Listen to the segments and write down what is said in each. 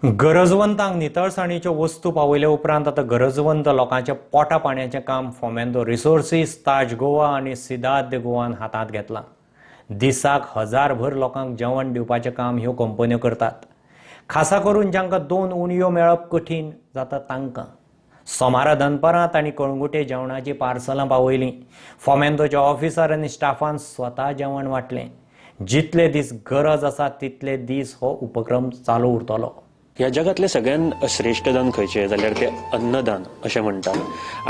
गरजवंतांक नितळसाणीच्यो वस्तू पावयले उपरांत आतां गरजवंत लोकांच्या पोटा पाण्याचें काम फोमेंतो रिसोर्सीस, ताज गोवा आनी सिदाद-दे-गोवान हातांत घेतलां. दिसाक हजारभर लोकांक जेवण दिवपाचें काम ह्यो कंपन्यो करतात. खासा करून जांकां 2 उणयो मेळप कठीण जाता तांकां. सोमारा दनपारां तांणी कळंगुटे जेवणाची पार्सलां पावयलीं. फोमेंतोच्या ऑफिसर आनी स्टाफान स्वता जेवण वांटलें. जितले दीस गरज आसा तितले दीस हो उपक्रम चालू उरतलो. ह्या जगातले सगळ्यात श्रेष्ठ दान खंयचें जाल्यार ते अन्नदान अशें म्हणटात.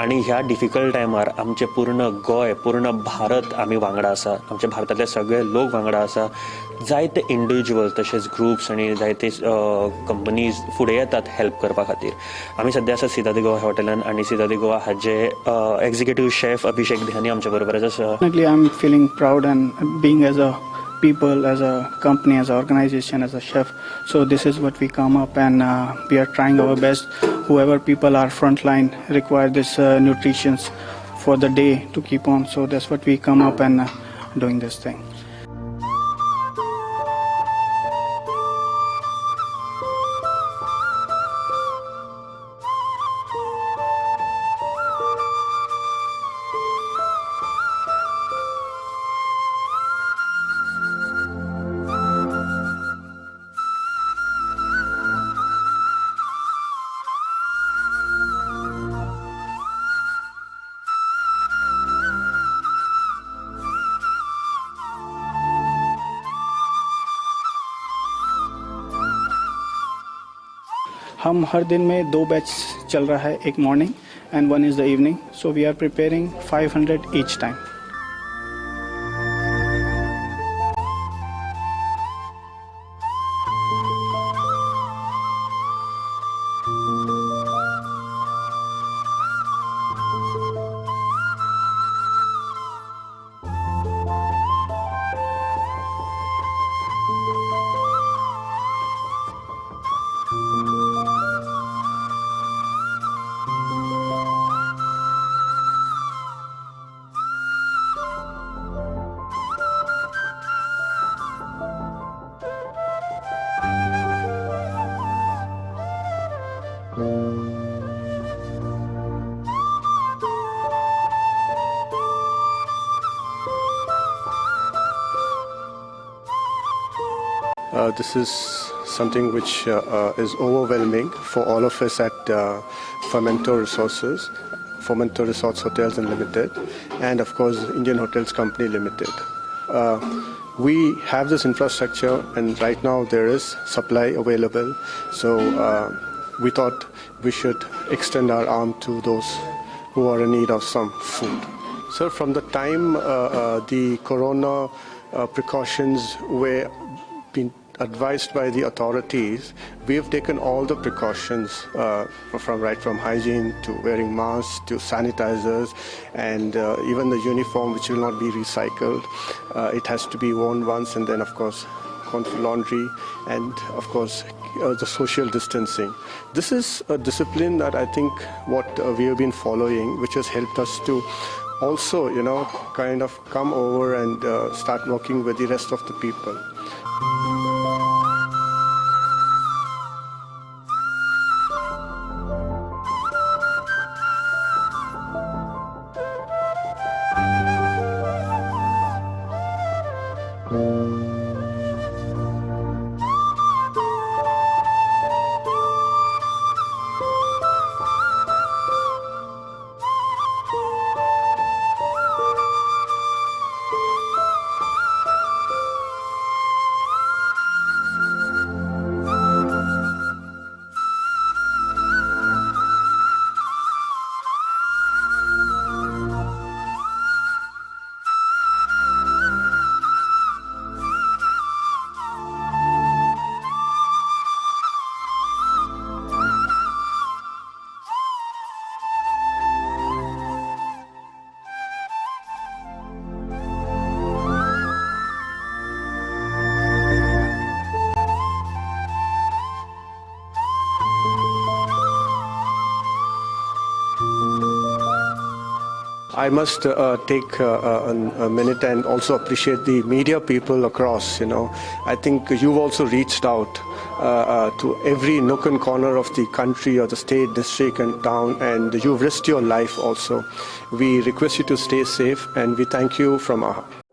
आनी ह्या डिफिकल्ट टायमार आमचे पूर्ण गोंय, पूर्ण भारत आमी वांगडा आसा. आमच्या भारतातले सगळे लोक वांगडा आसा. जायते इंडिविज्युअल तशेंच ग्रुप्स आनी जायते कंपनीज फुडें येतात हेल्प करपा खातीर. आमी सद्या आसा सिदाद-दे-गोवा हॉटेलान आनी सिदाद-दे-गोवा हाचे एक्झिक्युटीव शेफ अभिषेक ध्यानी आमच्या बरोबर आसा. Definitely, I'm feeling proud and being as a people, as a company, as an organization, as a chef. So this is what we come up and we are trying our best. Whoever people are frontline require this nutritions for the day to keep on. So that's what we come up and doing this thing. हम हर दिन में 2 batch चल रहा है, एक morning and 1 is the evening. So we are preparing 500 each time. This is something which is overwhelming for all of us at Fomento Resources, Fomento Resorts Hotels and Limited, and of course Indian Hotels Company Limited. We have this infrastructure and right now there is supply available, so we thought we should extend our arm to those who are in need of some food. So from the time the corona precautions were being advised by the authorities, we have taken all the precautions from hygiene to wearing masks to sanitizers and even the uniform which will not be recycled. It has to be worn once and then of course gone for laundry and of course the social distancing. This is a discipline that I think what we have been following, which has helped us to also kind of come over and start working with the rest of the people. I must take a minute and also appreciate the media people across. I think you've also reached out to every nook and corner of the country or the state, district and town, and you've risked your life also. We request you to stay safe and we thank you from our heart.